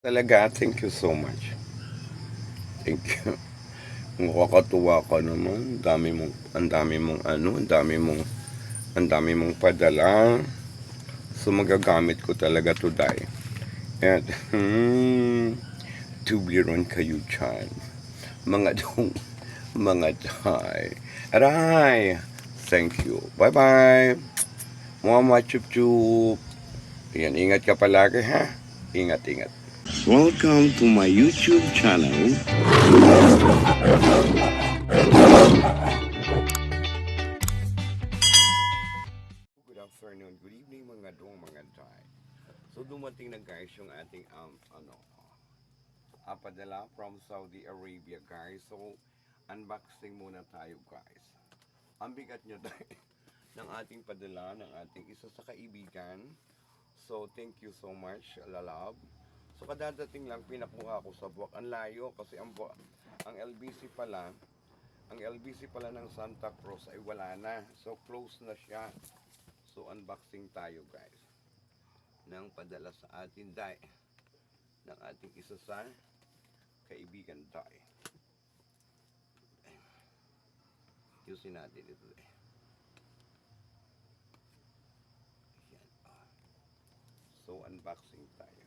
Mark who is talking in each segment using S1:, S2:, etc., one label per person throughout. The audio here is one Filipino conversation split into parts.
S1: Talaga, thank you so much. Thank you. Nakakatuwa ka naman. Ang dami mong padala. So, magagamit ko talaga today. At, tubiron kayo dyan. Mga dong, mga day. Aray! Thank you. Bye-bye. Mama chup-chup. Yan, ingat ka palagi ha. Ingat. Welcome to my YouTube channel. Good afternoon, good evening mga dong, mga day. So dumating na guys yung ating padala from Saudi Arabia guys. So unboxing muna tayo guys. Ang bigat nyo dahil ng ating padala ng ating isa sa kaibigan. So thank you so much, lalab. So kadadating lang pinakuha ko sa buwak. Ang layo kasi ang LBC pala, ang LBC pala ng Santa Cruz ay wala na. So close na siya. So unboxing tayo guys ng padala sa atin dai ng ating isa sa kaibigan dai. Yusin natin ito eh. So unboxing tayo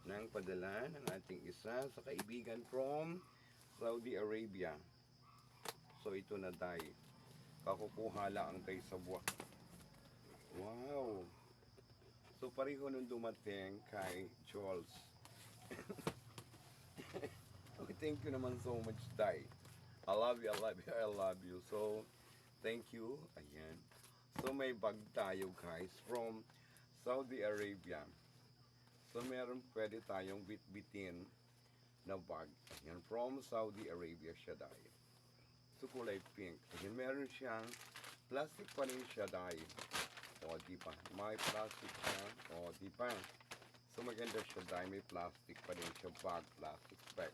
S1: ng padala ng ating isa sa kaibigan from Saudi Arabia. So ito na dai. Kakukuha lang tayo sa buwak. Wow! So pareho nung dumating kay Jules. Okay, thank you naman so much, Dai. I love you. So, thank you. Ayan. So, may bag tayo, guys, from Saudi Arabia. So, meron pwede tayong bitbitin na bag. Ayan, from Saudi Arabia siya, Dai. So, kulay pink. Ayan, meron siyang plastic pa rin siya, Dai. O, di pa. May plastic siya. O, di pa. So, maganda siya, Dai. May plastic pa rin siya, bag, plastic bag.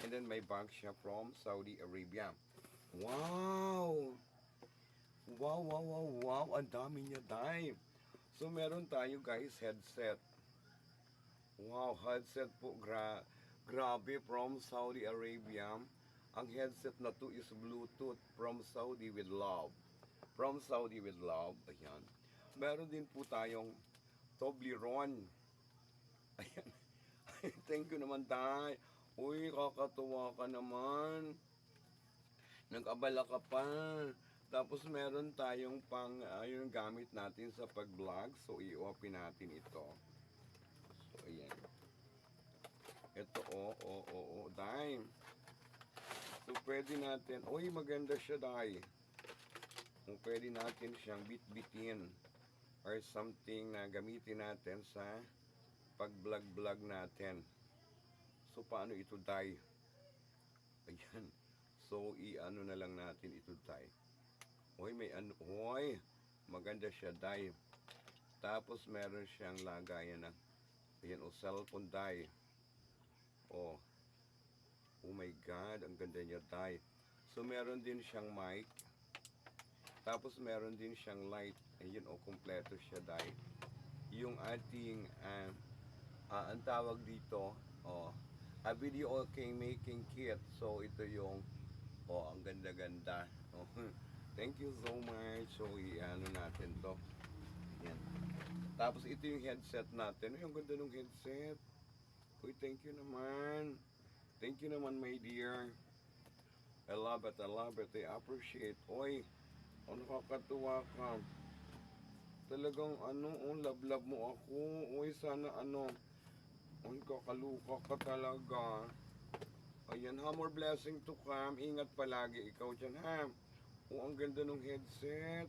S1: And then may bag siya from Saudi Arabia. Wow! Wow! Ang dami niya, Dai. So, meron tayo, guys, headset. Wow, headset po. Grabe, from Saudi Arabia. Ang headset na to is Bluetooth from Saudi with love. From Saudi with love. Ayan. Meron din po tayong Toblerone. Ayan. Thank you naman, Dai. Uy, kakatuwa ka naman. Nag-abala ka pa. Tapos meron tayong pang yung gamit natin sa pag-vlog. So, i-open natin ito. So, ayan. Ito, Dai. So, pwede natin. Uy, maganda siya, Dai. Kung pwede natin siyang bit-bitin or something na gamitin natin sa pag-vlog natin. So, paano ito, Dai? Ayan. So, i-ano na lang natin ito, Dai. Hoy, may ano. Hoy, maganda siya, Dai. Tapos, meron siyang lagayan ng, ayan, cellphone, Dai. Oh my God, ang ganda niya, Dai. So, meron din siyang mic. Tapos, meron din siyang light. Ayun, kompleto siya, Dai. Yung ating, ang tawag dito, a video okay making kit. So ito yung ang ganda-ganda. Thank you so much. So i-ano natin to. Yan. Tapos ito yung headset natin. Ay, ang ganda ng headset. Uy, thank you naman. Thank you naman, my dear. I love it. I appreciate. Uy, nakakatuwa ka. Talagang love mo ako. Uy, sana ang kakaluka ka talaga. Ayan ha, more blessing to come. Ingat palagi ikaw dyan ha. Ang ganda ng headset.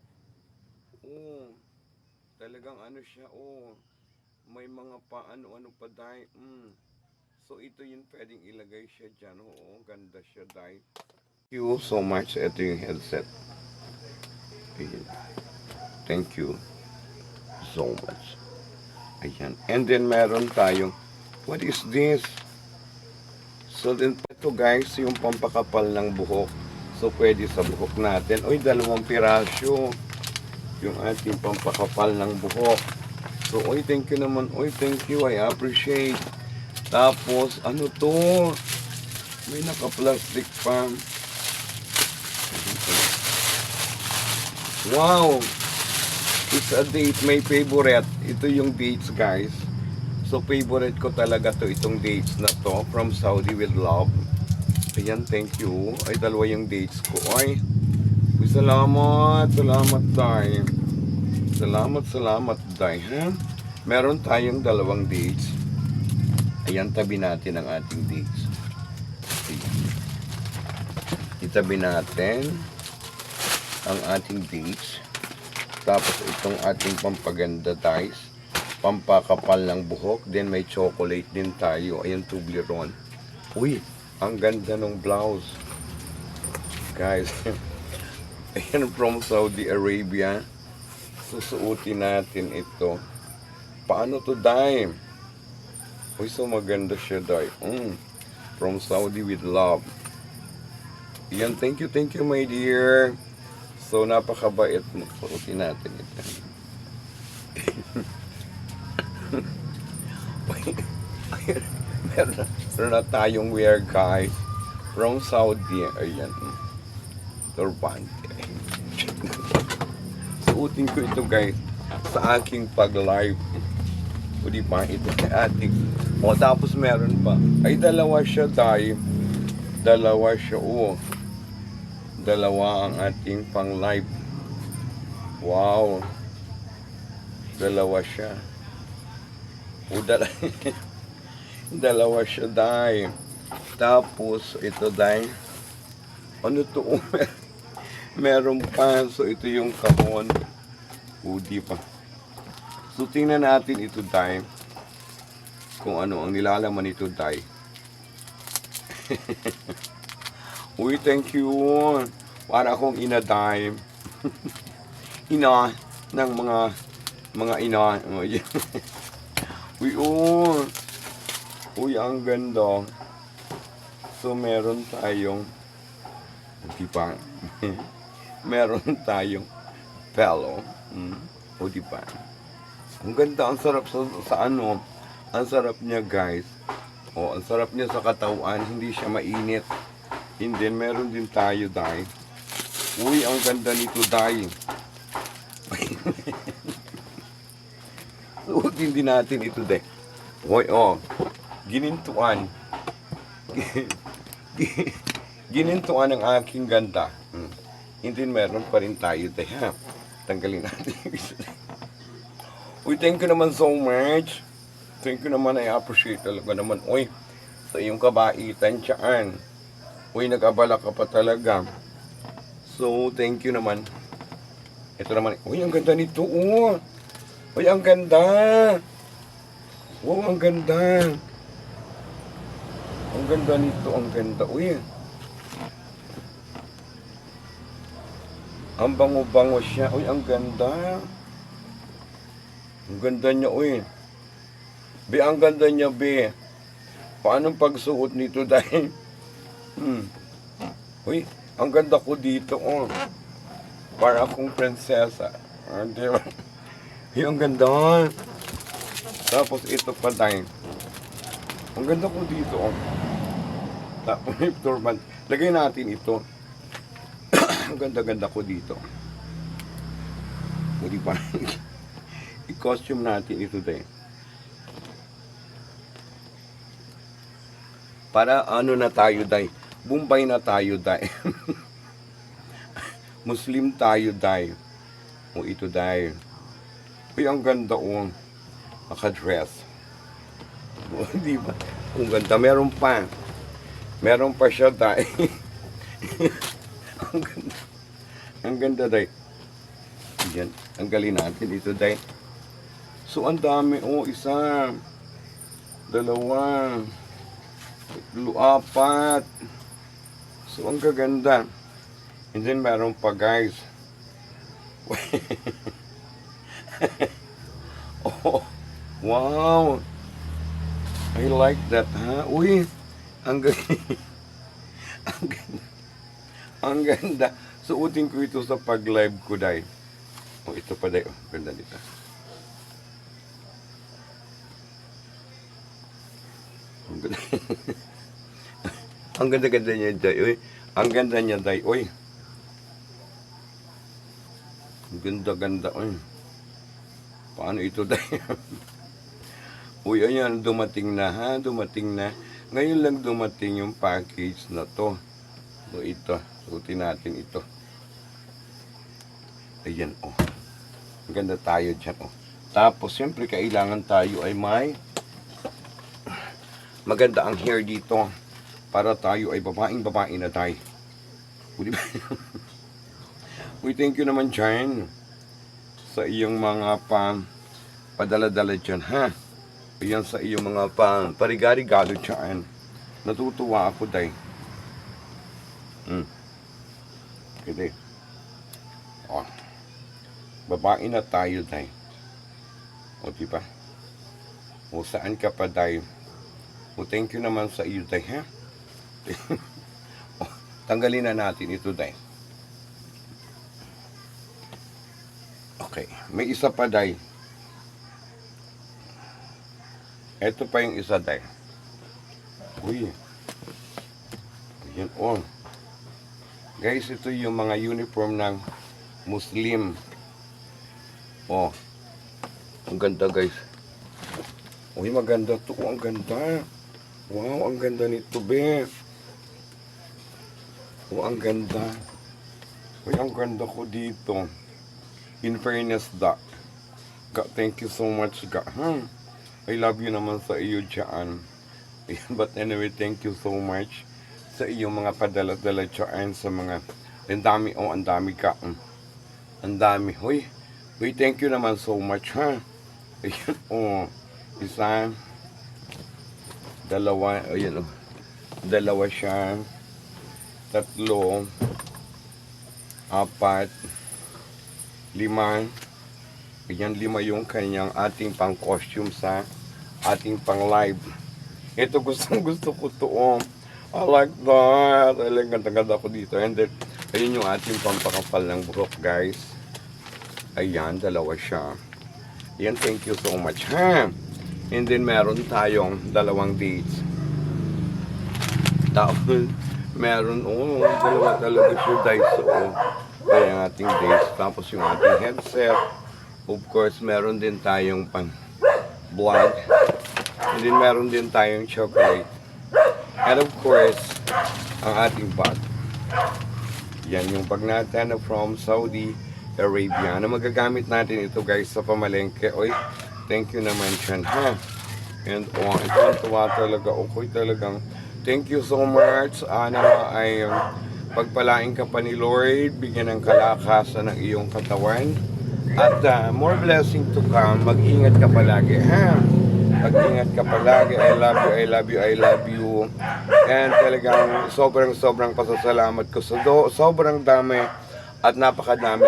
S1: Talagang siya. May mga ano pa, Dai. So ito yung pwedeng ilagay siya dyan. Ganda siya, Dai. Thank you so much. Ito yung headset. Thank you so much. Ayan. And then meron tayong, what is this? So then ito guys, yung pampakapal ng buhok. So pwede sa buhok natin. Uy, 2 piraso. Yung ating pampakapal ng buhok. So, thank you naman. Thank you. I appreciate. Tapos, ano to? May naka-plastic pa. Wow! It's a date. May favorite. Ito yung dates, guys. So, favorite ko talaga to itong dates na to. From Saudi with love. Ayan, thank you. Ay, dalawa yung dates ko. Ay, salamat. Salamat, Day. Salamat, Day. Ha? Meron tayong dalawang dates. Ayan, tabi natin ang ating dates. Itabi natin ang ating dates. Tapos itong ating pampaganda, guys. Pampakapal ng buhok. Then may chocolate din tayo. Ayan, Toblerone. Uy, ang ganda ng blouse. Guys, ayan from Saudi Arabia. Susuotin natin ito. Paano to, Day? Uy, so maganda siya, Day. From Saudi with love. Yan, thank you, my dear. So, napakabait mo. Suotin natin ito. meron na tayong wear, guys. From Saudi. Ayan. Turbante. Suotin ko ito, guys, sa aking pag-live. O di ba, ito sa ating. O, tapos meron pa. Ay, dalawa siya, Day. Dalawa siya, Dalawa ang ating pang-live. Wow. Dalawa siya. Dalawa siya, Day. Tapos, ito, Day. Ano to? Meron pa. So, ito yung kahon. Di pa. So, tingnan natin ito, Day. Kung ano ang nilalaman nito, Day. Uy, thank you. Para akong ina, Day. Ina ng mga ina. Uy, ang ganda. So, meron tayong diba? Meron tayong fellow. O diba? Ang ganda, ang sarap sa ano. Ang sarap niya, guys. Ang sarap niya sa katawan. Hindi siya mainit. And then, meron din tayo, Day. Uy, ang ganda nito, Day. Suotin din natin ito, Day. Uy, ginintuan. Ginintuan ang aking ganda. Hindi, meron pa rin tayo, Day, ha? Tanggalin natin yung isa. Uy, thank you naman so much. Thank you naman, I appreciate talaga naman. Uy, sa iyong kabaitan tiyaan. Uy, nag-abala ka pa talaga. So, thank you naman. Ito naman. Uy, ang ganda nito, Uy, ang ganda. Ang ganda. Ang ganda nito, ang ganda. Uy. Ang bango-bango siya. Uy, ang ganda. Ang ganda niya, uy. Be, ang ganda niya, be. Paano pagsuot nito, dahil? Uy, ang ganda ko dito, Para akong prinsesa. Diba? Uy, ang ganda. Tapos ito pa, dahil. Ang ganda ko dito, Tapos may turban. Lagay natin ito. Ang ganda-ganda ko dito. O, diba? I-costume natin ito, dahil. Para ano na tayo, Day. Bombay na tayo, Day. Muslim tayo, Day. O ito, Day. Uy, ang ganda, Naka-dress. O, diba? Ang ganda. Meron pa. Meron pa siya, Day. Ang ganda. Ang ganda, Day. Yan. Tanggalin natin ito, Day. So, ang dami. Isa. Dalawa. Apat. So, ang gaganda. And then, meron pa, guys. Wow. I like that, ha? Uy, ang ganda. Ang ganda. Ang ganda. Suotin ko ito sa pag-live ko, Day. Ito pa, Day. Ganda nito. Ang ganda. Ang ganda-ganda niya, day. Uy. Ang ganda niya, day. Uy. Ang ganda-ganda. Uy. Paano ito, day? Uy, ayan. Dumating na, ha? Dumating na. Ngayon lang dumating yung package na to. So, ito. Suotin natin ito. Ayan, oh. Ang ganda tayo dyan, oh. Tapos, siyempre, kailangan tayo ay may maganda ang hair dito. Para tayo ay babaeng-babae na tayo. Uy, thank you naman dyan sa iyong mga padala-dala dyan, ha? Ayan sa iyong mga parigari-galo dyan. Natutuwa ako, day. Okay, oh. Babae na tayo, day. O, diba? O, saan ka pa, day? O, thank you naman sa iyo, day, ha? Oh, tanggalin na natin ito, day. Okay, may isa pa, day. Ito pa yung isa, day. Uy. Ayan, oh. Guys, ito yung mga uniform ng Muslim. Oh. Ang ganda, guys. Uy, maganda to. Ang ganda. Wow, ang ganda nito, be. Oh, ang ganda. Uy, ang ganda ko dito. In fairness, da. Thank you so much, ga. I love you naman sa iyo dyan. But anyway, thank you so much sa iyong mga padala-dala dyan sa mga... Ang dami, oh, ang dami ka. Ang dami. Uy, thank you naman so much, ha. Ayan, oh. Isa. Dalawa. Ayan, oh. Dalawa siya. Tatlo, 4, 5. Ganyan 5 yung kanyang ating pang costume sa ating pang live. Ito gusto ko to. I like that. I like ganda ko dito. And then, ayun yung ating pang pakapal ng buhok, guys. Ayan, dalawa siya. Ayan, thank you so much, ha. And then, meron tayong 2 dates. Tapos, meron, dalawa talaga siya, guys. So, kaya yung ating dates. Tapos yung ating headset. Of course, meron din tayong vlog. And then, meron din tayong chocolate. And of course, ang ating bag. Yan yung bag natin from Saudi Arabia. Na magagamit natin ito, guys, sa pamalengke. Oy, thank you naman dyan, ha. And, ito tuwa talaga. Okay, talagang thank you so much. Ana ay pagpalain ka pa ni Lord, bigyan ng kalakasan ng iyong katawan. At more blessing to come. Mag-ingat ka palagi, ha? Mag-ingat ka palagi. I love you, I love you, I love you. And talagang sobrang pasasalamat ko sa sobrang dami at napakadami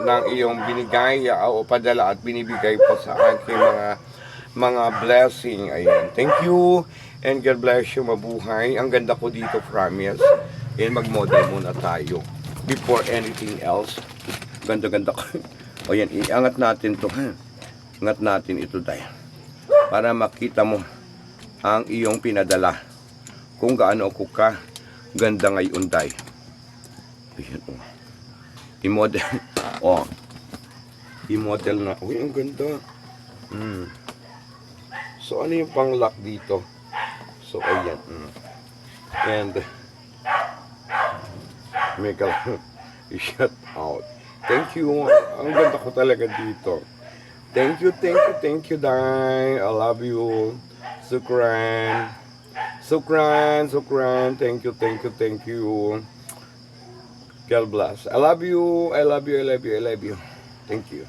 S1: ng iyong binigay o padala at binibigay po sa aking mga blessing. Ayan. Thank you. And God bless you, mabuhay. Ang ganda ko dito, promise. And mag-model muna tayo. Before anything else. Ganda-ganda ko. O yan, iangat natin to, ha. Angat natin ito, day. Para makita mo ang iyong pinadala. Kung gaano ako ka ganda ngayon, day. Ayan, oh. I-model. Oh. I-model na. Uy, ang ganda. So, ano yung pang-lock dito? So, ayan. And, make a shout out. Thank you. Ang ganda ko talaga dito. Thank you, Day. I love you. Sukran. Thank you. God bless. I love you. Thank you.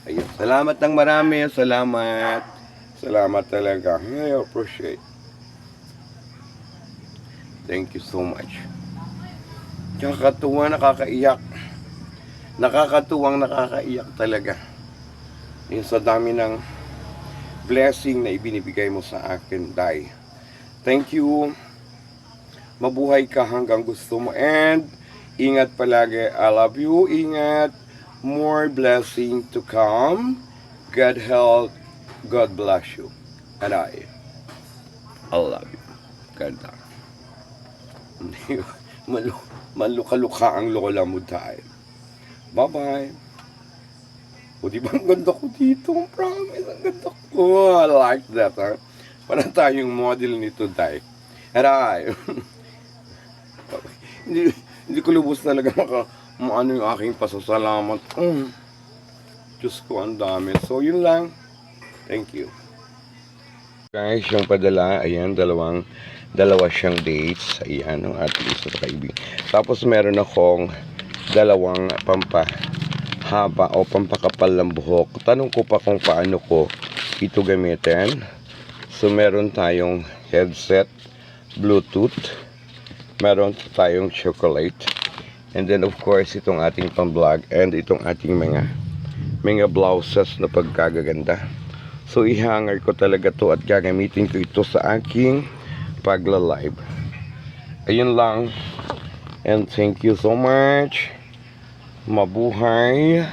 S1: Ayun. Salamat ng marami. Salamat talaga. I appreciate. Thank you so much. Nakakatuwa, nakakaiyak. Nakakaiyak talaga. Yung sa dami ng blessing na ibinibigay mo sa akin, Day. Thank you. Mabuhay ka hanggang gusto mo. And ingat palagi. I love you. Ingat. More blessing to come. God help. God bless you. And I. I love you. Ganda. Maluka-luka ang lola mo tayo. Bye-bye. O di ba ang ganda ko dito? Promise, ang ganda ko. I like that, ha? Parang tayong model nito, Day. Aray. hindi ko lubos talaga maano yung aking pasasalamat. Diyos ko, ang dami. So, yun lang. Thank you. Guys, yung padala, ayan, dalawa siyang dates. Ayan, ang ating isa sa kaibigan. Tapos, meron akong dalawang pampahaba o pampakapal ng buhok. Tanong ko pa kung paano ko ito gamitin. So, meron tayong headset, Bluetooth, meron tayong chocolate, and then of course itong ating pang-vlog and itong ating mga blouses na pagkagaganda. So ihanger ko talaga to at gagamitin ko ito sa aking pagla-live. Ayun lang, and thank you so much. Mabuhay,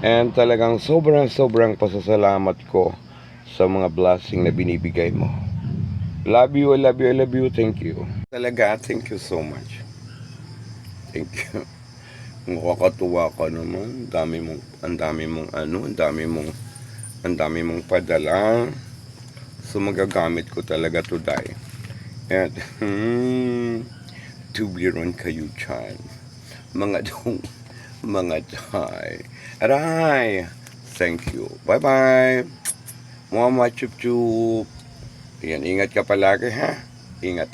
S1: and talagang sobrang pasasalamat ko sa mga blessing na binibigay mo. Love you, I love you, I love you. Thank you. Talaga, thank you so much. Thank you. Nakakatuwa ka naman. Ang dami mong padala. So magagamit ko talaga today. And tubiron kayo dyan. Mga day. Aray. Thank you. Bye-bye. Mama chup chup. Ayan, ingat ka palagi, ha? Ingat.